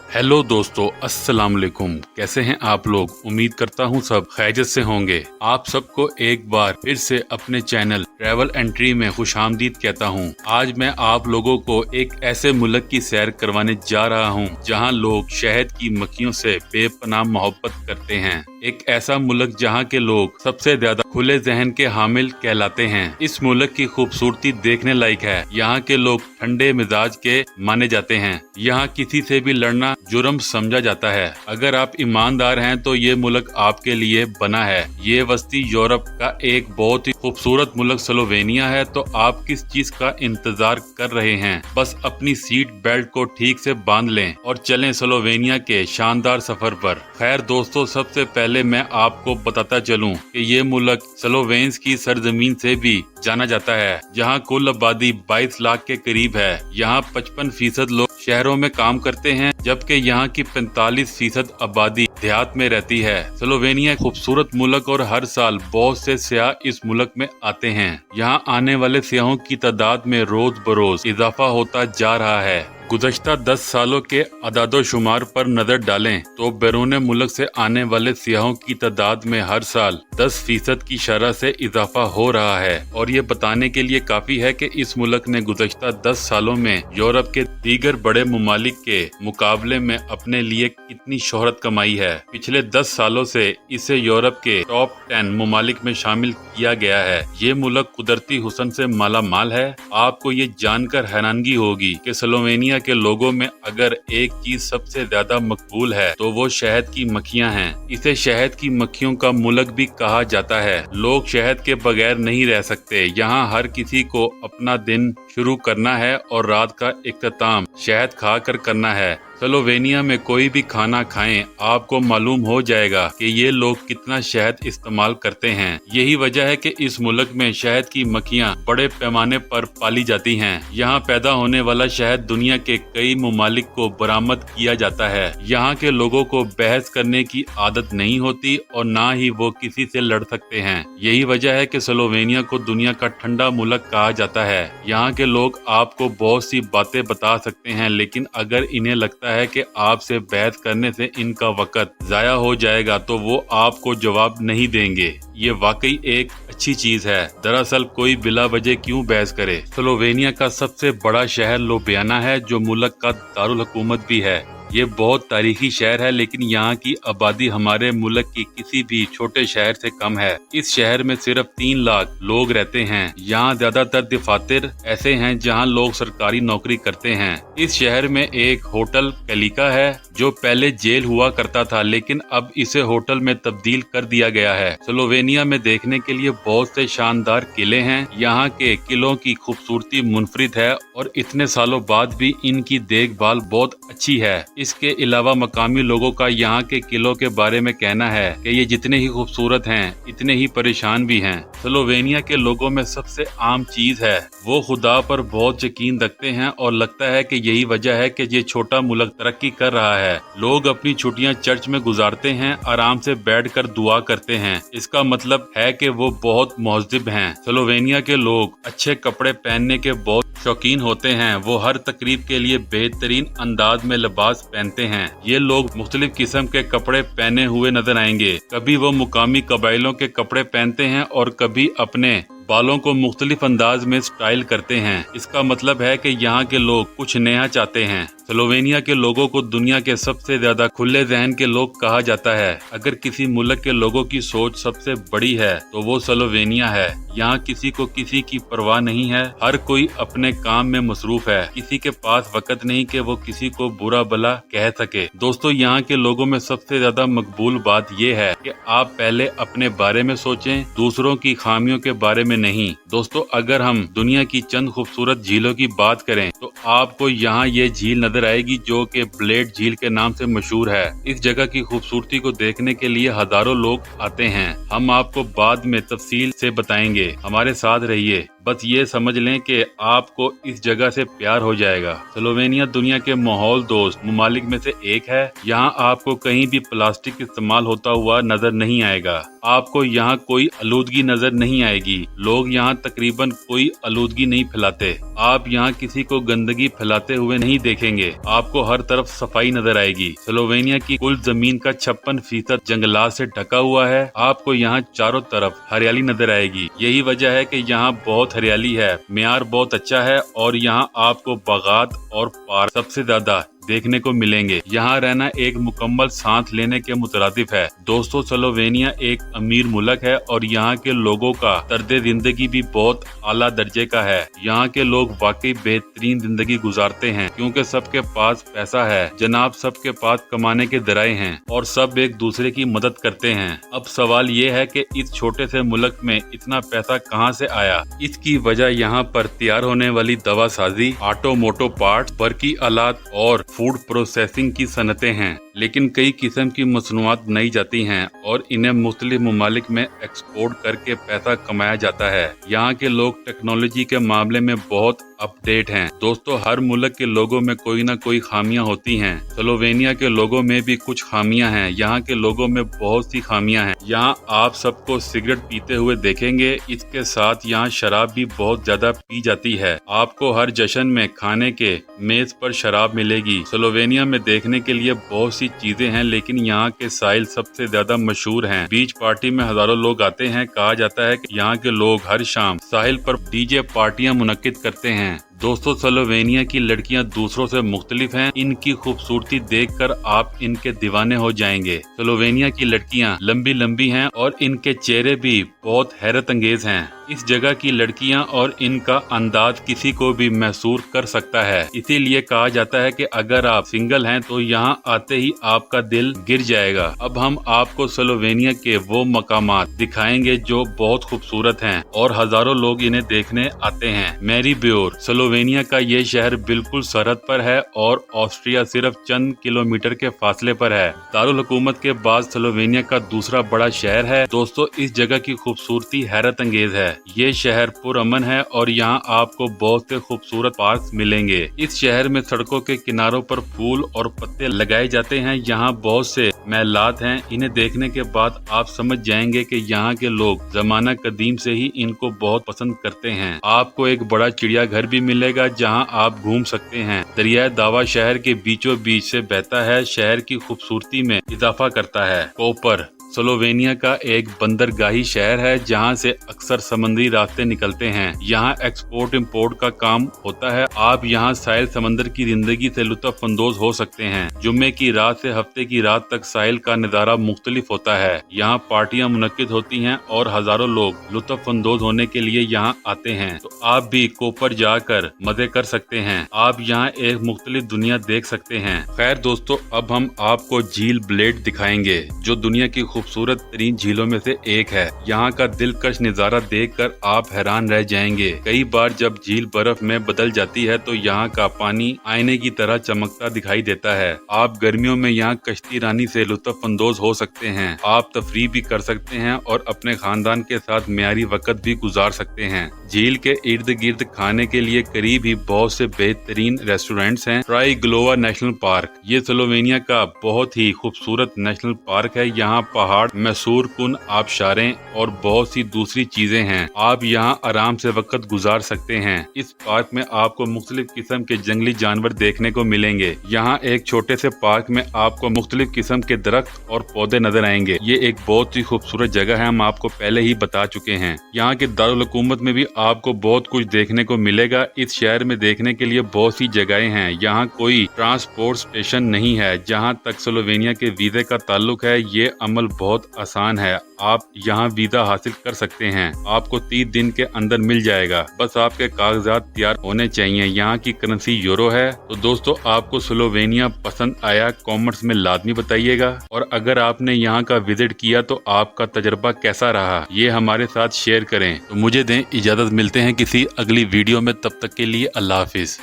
Hello दोस्तों, अस्सलाम वालेकुम। कैसे हैं आप लोग? उम्मीद करता हूं सब खैरियत से होंगे। आप सबको एक बार फिर से अपने चैनल ट्रैवल एंट्री में खुशामदीद कहता हूं। आज मैं आप लोगों को एक ऐसे मुल्क की सैर करवाने जा रहा हूं जहां लोग शहद की मक्खियों से बेपनाह मोहब्बत करते हैं। एक ऐसा मुल्क जहां के लोग सबसे ज्यादा खुले जहन के हामिल कहलाते हैं। इस मुल्क की खूबसूरती देखने लायक है। यहाँ के लोग ठंडे मिजाज के माने जाते हैं। यहाँ किसी से भी लड़ना जुर्म समझा जाता है। अगर आप ईमानदार हैं तो ये मुल्क आपके लिए बना है। ये वस्ती यूरोप का एक बहुत ही खूबसूरत मुल्क स्लोवेनिया है। तो आप किस चीज का इंतजार कर रहे हैं? बस अपनी सीट बेल्ट को ठीक से बांध लें और चलें स्लोवेनिया के शानदार सफर पर। खैर दोस्तों, सबसे पहले मैं आपको बताता चलूं कि ये मुल्क स्लोवेन्स की सरजमीन से भी जाना जाता है, जहां कुल आबादी 22 लाख के करीब है। यहाँ 55% लोग शहरों में काम करते हैं, जबकि यहाँ की 45% आबादी देहात में रहती है। स्लोवेनिया खूबसूरत मुल्क और हर साल बहुत से सियाह इस मुल्क में आते हैं। यहाँ आने वाले सियाहों की तादाद में रोज बरोज इजाफा होता जा रहा है। गुज़श्ता 10 सालों के अदादोशुमार पर नजर डालें तो बैरून मुल्क से आने वाले सियाहों की तादाद में हर साल 10% की शरह से इजाफा हो रहा है। और ये बताने के लिए काफी है कि इस मुल्क ने गुज़श्ता 10 सालों में यूरोप के दीगर बड़े मुमालिक के मुकाबले में अपने लिए कितनी शोहरत कमाई है। पिछले 10 सालों से इसे यूरोप के टॉप 10 मुमालिक में शामिल किया गया है। ये मुल्क कुदरती हुस्न से माला माल है। आपको ये जानकर हैरानगी होगी कि स्लोवेनिया के लोगों में अगर एक चीज सबसे ज्यादा मकबूल है तो वो शहद की मक्खियां हैं। इसे शहद की मक्खियों का मुल्क भी कहा जाता है। लोग शहद के बगैर नहीं रह सकते। यहाँ हर किसी को अपना दिन शुरू करना है और रात का इख्तिताम शहद खाकर करना है। स्लोवेनिया में कोई भी खाना खाएं, आपको मालूम हो जाएगा कि ये लोग कितना शहद इस्तेमाल करते हैं। यही वजह है कि इस मुल्क में शहद की मक्खियां बड़े पैमाने पर पाली जाती हैं। यहाँ पैदा होने वाला शहद दुनिया के कई मुमालिक को बरामद किया जाता है। यहाँ के लोगों को बहस करने की आदत नहीं होती और ना ही वो किसी से लड़ सकते हैं। यही वजह है कि स्लोवेनिया को दुनिया का ठंडा मुल्क कहा जाता है। यहाँ के लोग आपको बहुत सी बातें बता सकते हैं, लेकिन अगर इन्हें लगता है कि आपसे बहस करने से इनका वक्त जाया हो जाएगा तो वो आपको जवाब नहीं देंगे। ये वाकई एक अच्छी चीज है। दरअसल कोई बिला वजह क्यों बहस करे। स्लोवेनिया का सबसे बड़ा शहर लुबियाना है, जो मुल्क का दारुल हुकूमत भी है। ये बहुत तारीखी शहर है, लेकिन यहाँ की आबादी हमारे मुल्क की किसी भी छोटे शहर से कम है। इस शहर में सिर्फ 3 लाख लोग रहते हैं। यहाँ ज्यादातर दफातर ऐसे हैं जहाँ लोग सरकारी नौकरी करते हैं। इस शहर में एक होटल कैलिका है, जो पहले जेल हुआ करता था, लेकिन अब इसे होटल में तब्दील कर दिया गया है। स्लोवेनिया में देखने के लिए बहुत से शानदार किले हैं। यहाँ के किलों की खूबसूरती मुनफरिद है और इतने सालों बाद भी इनकी देखभाल बहुत अच्छी है। इसके अलावा मकामी लोगों का यहाँ के किलों के बारे में कहना है कि ये जितने ही खूबसूरत हैं, इतने ही परेशान भी हैं। स्लोवेनिया के लोगों में सबसे आम चीज है, वो खुदा पर बहुत यकीन रखते हैं और लगता है कि यही वजह है कि ये छोटा मुल्क तरक्की कर रहा है। लोग अपनी छुट्टियां चर्च में गुजारते हैं, आराम से बैठकर दुआ करते हैं। इसका मतलब है कि वो बहुत महज़िब हैं। स्लोवेनिया के लोग अच्छे कपड़े पहनने के बहुत शौकीन होते हैं। वो हर तकरीब के लिए बेहतरीन अंदाज में लिबास पहनते हैं। ये लोग मुख्तलिफ किस्म के कपड़े पहने हुए नजर आएंगे। कभी वो मुकामी कबाइलों के कपड़े पहनते हैं और कभी अपने बालों को मुख्तलिफ अंदाज में स्टाइल करते हैं। इसका मतलब है कि यहाँ के लोग कुछ नया चाहते हैं। स्लोवेनिया के लोगों को दुनिया के सबसे ज्यादा खुले जहन के लोग कहा जाता है। अगर किसी मुल्क के लोगों की सोच सबसे बड़ी है तो वो स्लोवेनिया है। यहाँ किसी को किसी की परवाह नहीं है। हर कोई अपने काम में मसरूफ है। किसी के पास वक्त नहीं कि वो किसी को बुरा भला कह सके। दोस्तों, यहाँ के लोगों में सबसे ज्यादा मकबूल बात ये है कि आप पहले अपने बारे में सोचें, दूसरों की खामियों के बारे में नहीं। दोस्तों, अगर हम दुनिया की चंद खूबसूरत झीलों की बात करें तो आपको यहाँ ये झील नजर आएगी, जो कि ब्लेड झील के नाम से मशहूर है। इस जगह की खूबसूरती को देखने के लिए हजारों लोग आते हैं। हम आपको बाद में तफसील से बताएंगे। हमारे साथ रहिए। बस ये समझ लें कि आपको इस जगह से प्यार हो जाएगा। स्लोवेनिया दुनिया के माहौल दोस्त ममालिक में से एक है। यहाँ आपको कहीं भी प्लास्टिक इस्तेमाल होता हुआ नजर नहीं आएगा। आपको यहाँ कोई आलूदगी नजर नहीं आएगी। लोग यहाँ तकरीबन कोई आलूदगी नहीं फैलाते। आप यहाँ किसी को गंदगी फैलाते हुए नहीं देखेंगे। आपको हर तरफ सफाई नजर आएगी। स्लोवेनिया की कुल जमीन का 56% जंगलात से ढका हुआ है। आपको यहाँ चारों तरफ हरियाली नजर आएगी। यही वजह है कि यहाँ बहुत हरियाली है, मेयार बहुत अच्छा है और यहाँ आपको बागात और पार्क सबसे ज्यादा देखने को मिलेंगे। यहाँ रहना एक मुकम्मल सांस लेने के मुतरादिफ है। दोस्तों, स्लोवेनिया एक अमीर मुल्क है और यहाँ के लोगों का तर्ज जिंदगी भी बहुत आला दर्जे का है। यहाँ के लोग वाकई बेहतरीन जिंदगी गुजारते हैं क्योंकि सबके पास पैसा है जनाब, सबके पास कमाने के जराए हैं और सब एक दूसरे की मदद करते हैं। अब सवाल ये है कि इस छोटे से मुल्क में इतना पैसा कहाँ से आया? इसकी वजह यहाँ पर तैयार होने वाली दवा साजी, ऑटोमोटिव पार्ट्स, बरकी आलात और फूड प्रोसेसिंग की सनतें हैं। लेकिन कई किस्म की मसनूआत बनाई जाती हैं और इन्हें मुख्तलिफ ममालिक में एक्सपोर्ट करके पैसा कमाया जाता है। यहाँ के लोग टेक्नोलॉजी के मामले में बहुत अपडेट हैं। दोस्तों, हर मुल्क के लोगों में कोई ना कोई खामियां होती हैं। स्लोवेनिया के लोगों में भी कुछ खामियां हैं। यहाँ के लोगों में बहुत सी खामियां हैं। यहाँ आप सबको सिगरेट पीते हुए देखेंगे। इसके साथ यहाँ शराब भी बहुत ज्यादा पी जाती है। आपको हर जश्न में खाने के मेज पर शराब मिलेगी। स्लोवेनिया में देखने के लिए बहुत सी चीजें हैं, लेकिन यहाँ के साहिल सबसे ज्यादा मशहूर हैं। बीच पार्टी में हजारों लोग आते हैं। कहा जाता है कि यहाँ के लोग हर शाम साहिल पर डीजे पार्टियां मुनक्किद करते हैं। दोस्तों, स्लोवेनिया की लड़कियां दूसरों से मुख्तलिफ हैं। इनकी खूबसूरती देखकर आप इनके दीवाने हो जाएंगे। स्लोवेनिया की लड़कियां लंबी लंबी हैं और इनके चेहरे भी बहुत हैरत अंगेज हैं। इस जगह की लड़कियां और इनका अंदाज किसी को भी महसूस कर सकता है। इसीलिए कहा जाता है कि अगर आप सिंगल हैं तो यहाँ आते ही आपका दिल गिर जाएगा। अब हम आपको स्लोवेनिया के वो मकामात दिखाएंगे जो बहुत खूबसूरत हैं और हजारों लोग इन्हें देखने आते हैं। मैरीब्योर, स्लोवेनिया का ये शहर बिल्कुल सरहद पर है और ऑस्ट्रिया सिर्फ चंद किलोमीटर के फासले पर है। दारुल हुकूमत के बाद स्लोवेनिया का दूसरा बड़ा शहर है। दोस्तों, इस जगह की खूबसूरती हैरत अंगेज है। ये शहर पुरअमन है और यहाँ आपको बहुत से खूबसूरत पार्क मिलेंगे। इस शहर में सड़कों के किनारों पर फूल और पत्ते लगाए जाते हैं। यहाँ बहुत से महलात हैं। इन्हें देखने के बाद आप समझ जाएंगे कि यहाँ के लोग जमाना कदीम से ही इनको बहुत पसंद करते हैं। आपको एक बड़ा चिड़ियाघर भी मिलेगा जहाँ आप घूम सकते हैं। दरिया दावा शहर के बीचों बीच से बहता है, शहर की खूबसूरती में इजाफा करता है। कोपर स्लोवेनिया का एक बंदरगाही शहर है जहां से अक्सर समुद्री रास्ते निकलते हैं। यहां एक्सपोर्ट इंपोर्ट का काम होता है। आप यहां साहिल समंदर की जिंदगी से लुत्फ अंदोज हो सकते हैं। जुम्मे की रात से हफ्ते की रात तक साहिल का नजारा मुख्तलिफ होता है। यहाँ पार्टियां मुनक्किद होती हैं और हजारों लोग लुत्फ अंदोज होने के लिए यहाँ आते हैं। तो आप भी कोपर जाकर मजे कर सकते हैं। आप यहाँ एक मुख्तलिफ दुनिया देख सकते हैं। खैर दोस्तों, अब हम आपको झील ब्लेड दिखाएंगे जो दुनिया की खूबसूरत तरीन झीलों में से एक है। यहाँ का दिलकश नजारा देखकर आप हैरान रह जाएंगे। कई बार जब झील बर्फ में बदल जाती है तो यहाँ का पानी आईने की तरह चमकता दिखाई देता है। आप गर्मियों में यहाँ कश्ती रानी से लुत्फ अंदोज हो सकते हैं। आप तफरीह भी कर सकते हैं और अपने खानदान के साथ म्यारी वक्त भी गुजार सकते हैं। झील के इर्द गिर्द खाने के लिए करीब ही बहुत से बेहतरीन रेस्टोरेंट्स हैं। ट्राइग्लोवा नेशनल पार्क, ये स्लोवेनिया का बहुत ही खूबसूरत नेशनल पार्क है। यहाँ पहाड़, मैसूर कुन आबशारें और बहुत सी दूसरी चीजें हैं। आप यहाँ आराम से वक्त गुजार सकते हैं। इस पार्क में आपको मुख्तलिफ किस्म के जंगली जानवर देखने को मिलेंगे। यहाँ एक छोटे से पार्क में आपको मुख्तलिफ किस्म के दरख्त और पौधे नजर आएंगे। ये एक बहुत ही खूबसूरत जगह है, हम आपको पहले ही बता चुके हैं। यहाँ के दारुल हुकूमत में भी आपको बहुत कुछ देखने को मिलेगा। इस शहर में देखने के लिए बहुत सी जगहें हैं। यहाँ कोई ट्रांसपोर्ट स्टेशन नहीं है। जहाँ तक स्लोवेनिया के वीजे का ताल्लुक है, ये अमल बहुत आसान है। आप यहाँ वीजा हासिल कर सकते हैं। आपको 30 दिन के अंदर मिल जाएगा। बस आपके कागजात तैयार होने चाहिए। यहाँ की करेंसी यूरो है। तो दोस्तों, आपको स्लोवेनिया पसंद आया? कमेंट्स में लाजमी बताइएगा। और अगर आपने यहाँ का विजिट किया तो आपका तजर्बा कैसा रहा, ये हमारे साथ शेयर करें। तो मुझे दें इजाजत, मिलते हैं किसी अगली वीडियो में। तब तक के लिए अल्लाह हाफिज।